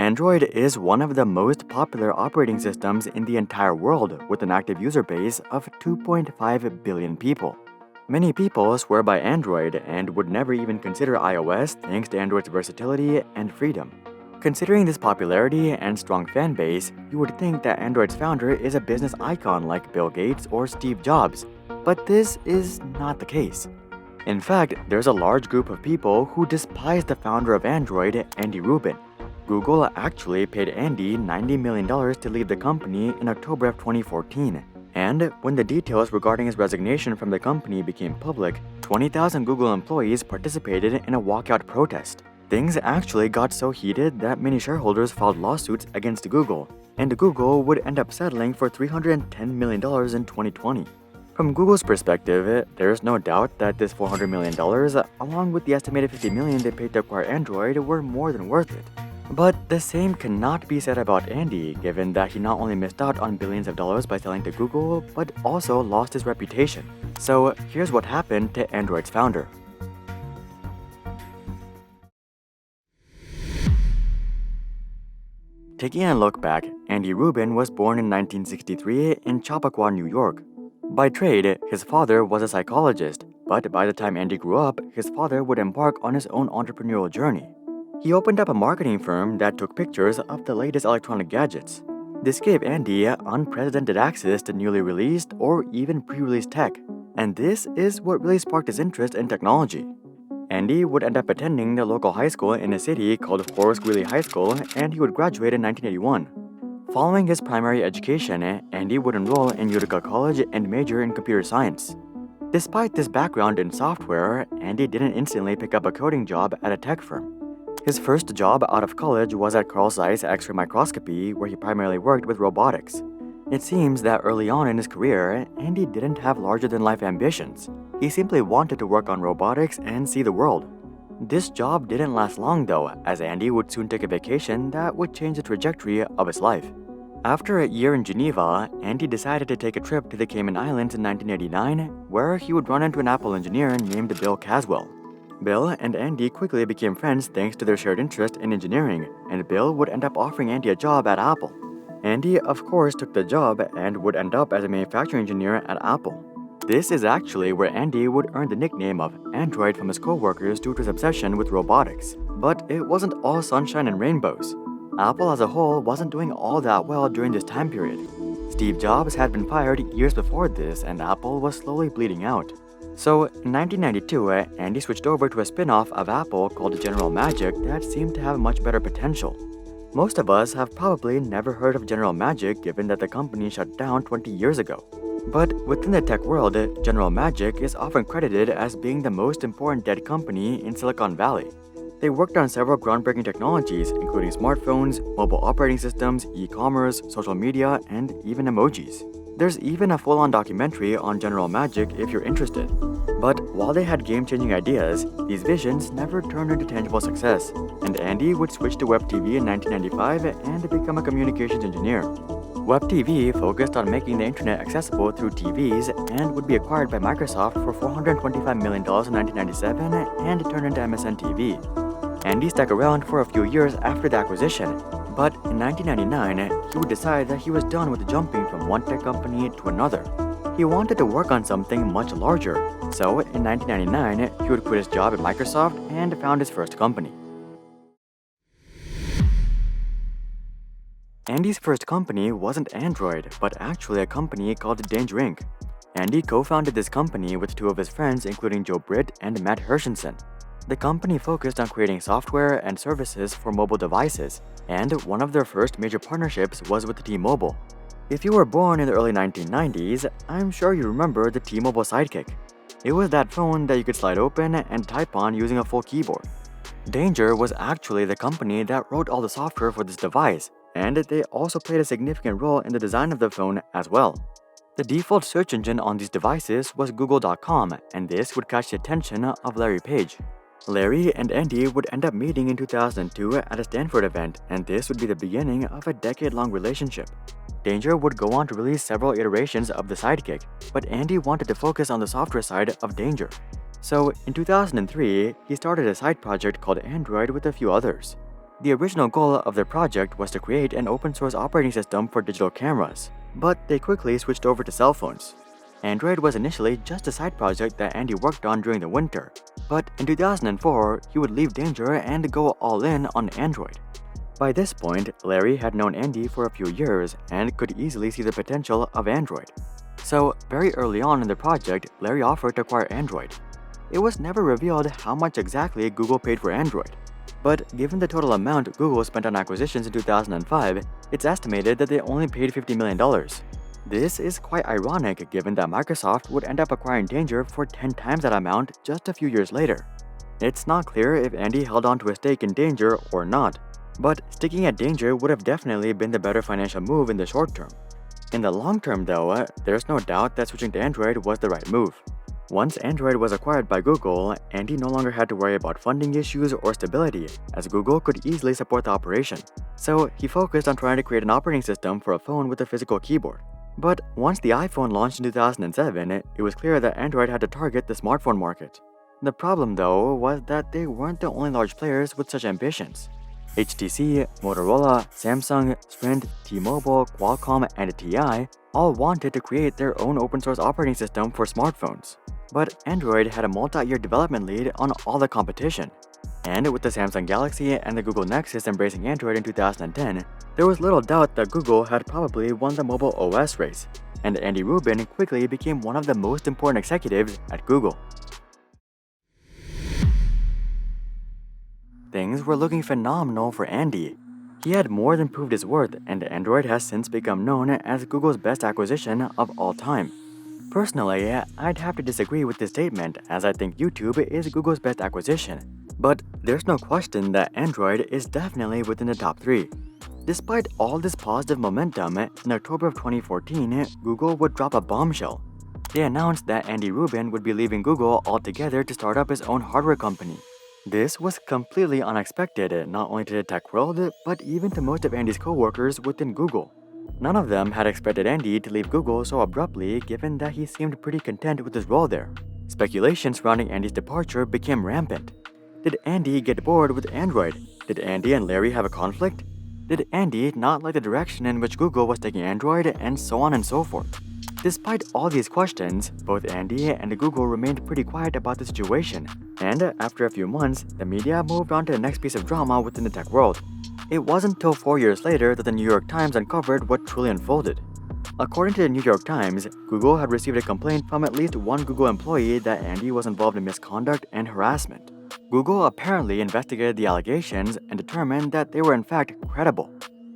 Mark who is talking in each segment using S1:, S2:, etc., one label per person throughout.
S1: Android is one of the most popular operating systems in the entire world with an active user base of 2.5 billion people. Many people swear by Android and would never even consider iOS thanks to Android's versatility and freedom. Considering this popularity and strong fan base, you would think that Android's founder is a business icon like Bill Gates or Steve Jobs, but this is not the case. In fact, there's a large group of people who despise the founder of Android, Andy Rubin. Google actually paid Andy $90 million to leave the company in October of 2014. And when the details regarding his resignation from the company became public, 20,000 Google employees participated in a walkout protest. Things actually got so heated that many shareholders filed lawsuits against Google, and Google would end up settling for $310 million in 2020. From Google's perspective, there's no doubt that this $400 million, along with the estimated $50 million they paid to acquire Android, were more than worth it. But the same cannot be said about Andy, given that he not only missed out on billions of dollars by selling to Google, but also lost his reputation. So here's what happened to Android's founder. Taking a look back, Andy Rubin was born in 1963 in Chappaqua, New York. By trade, his father was a psychologist, but by the time Andy grew up, his father would embark on his own entrepreneurial journey. He opened up a marketing firm that took pictures of the latest electronic gadgets. This gave Andy unprecedented access to newly released or even pre-released tech, and this is what really sparked his interest in technology. Andy would end up attending the local high school in a city called Horace Greeley High School, and he would graduate in 1981. Following his primary education, Andy would enroll in Utica College and major in computer science. Despite this background in software, Andy didn't instantly pick up a coding job at a tech firm. His first job out of college was at Carl Zeiss X-ray Microscopy, where he primarily worked with robotics. It seems that early on in his career, Andy didn't have larger-than-life ambitions. He simply wanted to work on robotics and see the world. This job didn't last long though, as Andy would soon take a vacation that would change the trajectory of his life. After a year in Geneva, Andy decided to take a trip to the Cayman Islands in 1989, where he would run into an Apple engineer named Bill Caswell. Bill and Andy quickly became friends thanks to their shared interest in engineering, and Bill would end up offering Andy a job at Apple. Andy, of course, took the job and would end up as a manufacturing engineer at Apple. This is actually where Andy would earn the nickname of Android from his co-workers due to his obsession with robotics. But it wasn't all sunshine and rainbows. Apple as a whole wasn't doing all that well during this time period. Steve Jobs had been fired years before this, and Apple was slowly bleeding out. So, in 1992, Andy switched over to a spin-off of Apple called General Magic that seemed to have much better potential. Most of us have probably never heard of General Magic given that the company shut down 20 years ago. But within the tech world, General Magic is often credited as being the most important dead company in Silicon Valley. They worked on several groundbreaking technologies, including smartphones, mobile operating systems, e-commerce, social media, and even emojis. There's even a full-on documentary on General Magic if you're interested. But while they had game-changing ideas, these visions never turned into tangible success, and Andy would switch to Web TV in 1995 and become a communications engineer. Web TV focused on making the internet accessible through TVs and would be acquired by Microsoft for $425 million in 1997 and turned into MSN TV. Andy stuck around for a few years after the acquisition, but in 1999, he would decide that he was done with jumping from one tech company to another. He wanted to work on something much larger, so in 1999, he would quit his job at Microsoft and found his first company. Andy's first company wasn't Android, but actually a company called Danger Inc. Andy co-founded this company with two of his friends, including Joe Britt and Matt Hershenson. The company focused on creating software and services for mobile devices, and one of their first major partnerships was with T-Mobile. If you were born in the early 1990s, I'm sure you remember the T-Mobile Sidekick. It was that phone that you could slide open and type on using a full keyboard. Danger was actually the company that wrote all the software for this device, and they also played a significant role in the design of the phone as well. The default search engine on these devices was Google.com, and this would catch the attention of Larry Page. Larry and Andy would end up meeting in 2002 at a Stanford event, and this would be the beginning of a decade-long relationship. Danger would go on to release several iterations of the Sidekick, but Andy wanted to focus on the software side of Danger. So, in 2003, he started a side project called Android with a few others. The original goal of their project was to create an open-source operating system for digital cameras, but they quickly switched over to cell phones. Android was initially just a side project that Andy worked on during the winter, but in 2004, he would leave Danger and go all in on Android. By this point, Larry had known Andy for a few years and could easily see the potential of Android. So, very early on in the project, Larry offered to acquire Android. It was never revealed how much exactly Google paid for Android, but given the total amount Google spent on acquisitions in 2005, it's estimated that they only paid $50 million. This is quite ironic given that Microsoft would end up acquiring Danger for 10 times that amount just a few years later. It's not clear if Andy held on to a stake in Danger or not, but sticking at Danger would have definitely been the better financial move in the short term. In the long term though, there's no doubt that switching to Android was the right move. Once Android was acquired by Google, Andy no longer had to worry about funding issues or stability, as Google could easily support the operation. So he focused on trying to create an operating system for a phone with a physical keyboard. But once the iPhone launched in 2007, it was clear that Android had to target the smartphone market. The problem though was that they weren't the only large players with such ambitions. HTC, Motorola, Samsung, Sprint, T-Mobile, Qualcomm, and TI all wanted to create their own open-source operating system for smartphones. But Android had a multi-year development lead on all the competition. And with the Samsung Galaxy and the Google Nexus embracing Android in 2010, there was little doubt that Google had probably won the mobile OS race, and Andy Rubin quickly became one of the most important executives at Google. Things were looking phenomenal for Andy. He had more than proved his worth, and Android has since become known as Google's best acquisition of all time. Personally, I'd have to disagree with this statement, as I think YouTube is Google's best acquisition. But there's no question that Android is definitely within the top 3. Despite all this positive momentum, in October of 2014, Google would drop a bombshell. They announced that Andy Rubin would be leaving Google altogether to start up his own hardware company. This was completely unexpected, not only to the tech world, but even to most of Andy's co-workers within Google. None of them had expected Andy to leave Google so abruptly, given that he seemed pretty content with his role there. Speculation surrounding Andy's departure became rampant. Did Andy get bored with Android? Did Andy and Larry have a conflict? Did Andy not like the direction in which Google was taking Android, and so on and so forth? Despite all these questions, both Andy and Google remained pretty quiet about the situation, and after a few months, the media moved on to the next piece of drama within the tech world. It wasn't until 4 years later that the New York Times uncovered what truly unfolded. According to the New York Times, Google had received a complaint from at least one Google employee that Andy was involved in misconduct and harassment. Google apparently investigated the allegations and determined that they were in fact credible.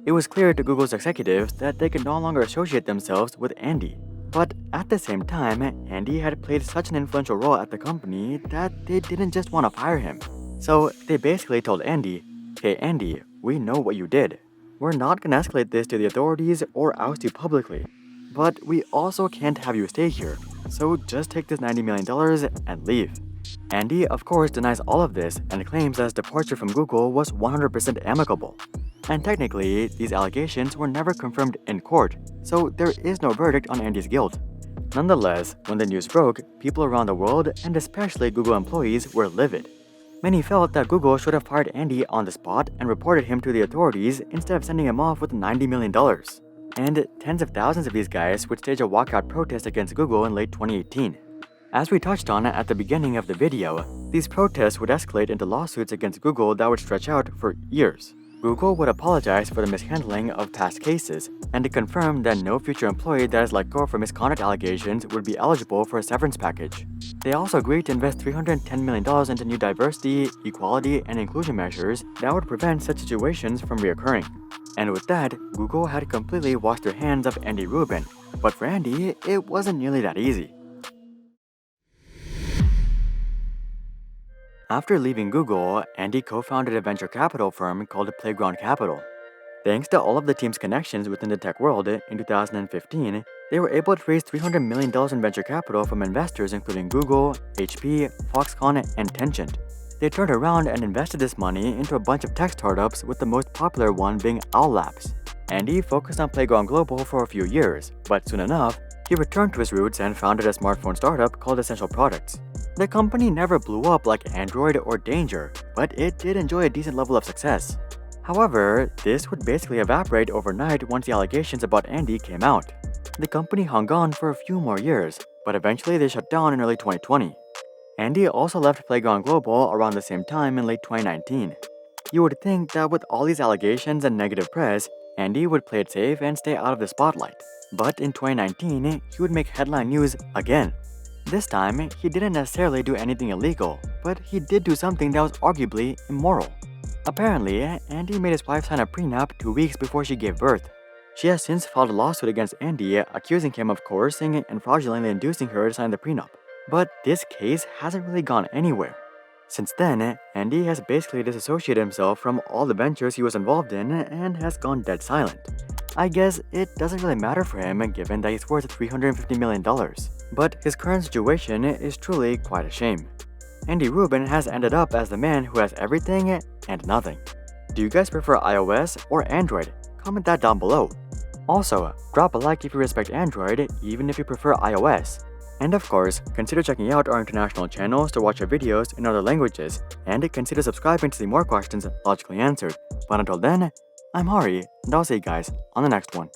S1: It was clear to Google's executives that they could no longer associate themselves with Andy. But at the same time, Andy had played such an influential role at the company that they didn't just want to fire him. So they basically told Andy, "Hey Andy, we know what you did. We're not gonna escalate this to the authorities or oust you publicly. But we also can't have you stay here, so just take this $90 million and leave." Andy, of course, denies all of this and claims that his departure from Google was 100% amicable. And technically, these allegations were never confirmed in court, so there is no verdict on Andy's guilt. Nonetheless, when the news broke, people around the world, and especially Google employees, were livid. Many felt that Google should have fired Andy on the spot and reported him to the authorities instead of sending him off with $90 million. And tens of thousands of these guys would stage a walkout protest against Google in late 2018. As we touched on at the beginning of the video, these protests would escalate into lawsuits against Google that would stretch out for years. Google would apologize for the mishandling of past cases and to confirm that no future employee that is let go for misconduct allegations would be eligible for a severance package. They also agreed to invest $310 million into new diversity, equality, and inclusion measures that would prevent such situations from reoccurring. And with that, Google had completely washed their hands of Andy Rubin. But for Andy, it wasn't nearly that easy. After leaving Google, Andy co-founded a venture capital firm called Playground Capital. Thanks to all of the team's connections within the tech world, in 2015, they were able to raise $300 million in venture capital from investors including Google, HP, Foxconn, and Tencent. They turned around and invested this money into a bunch of tech startups, with the most popular one being Owl Labs. Andy focused on Playground Global for a few years, but soon enough, he returned to his roots and founded a smartphone startup called Essential Products. The company never blew up like Android or Danger, but it did enjoy a decent level of success. However, this would basically evaporate overnight once the allegations about Andy came out. The company hung on for a few more years, but eventually they shut down in early 2020. Andy also left Playground Global around the same time in late 2019. You would think that with all these allegations and negative press, Andy would play it safe and stay out of the spotlight. But in 2019, he would make headline news again. This time, he didn't necessarily do anything illegal, but he did do something that was arguably immoral. Apparently, Andy made his wife sign a prenup 2 weeks before she gave birth. She has since filed a lawsuit against Andy, accusing him of coercing and fraudulently inducing her to sign the prenup. But this case hasn't really gone anywhere. Since then, Andy has basically disassociated himself from all the ventures he was involved in and has gone dead silent. I guess it doesn't really matter for him given that he's worth $350 million. But his current situation is truly quite a shame. Andy Rubin has ended up as the man who has everything and nothing. Do you guys prefer iOS or Android? Comment that down below. Also, drop a like if you respect Android, even if you prefer iOS. And of course, consider checking out our international channels to watch our videos in other languages, and consider subscribing to see more questions logically answered. But until then, I'm Hari, and I'll see you guys on the next one.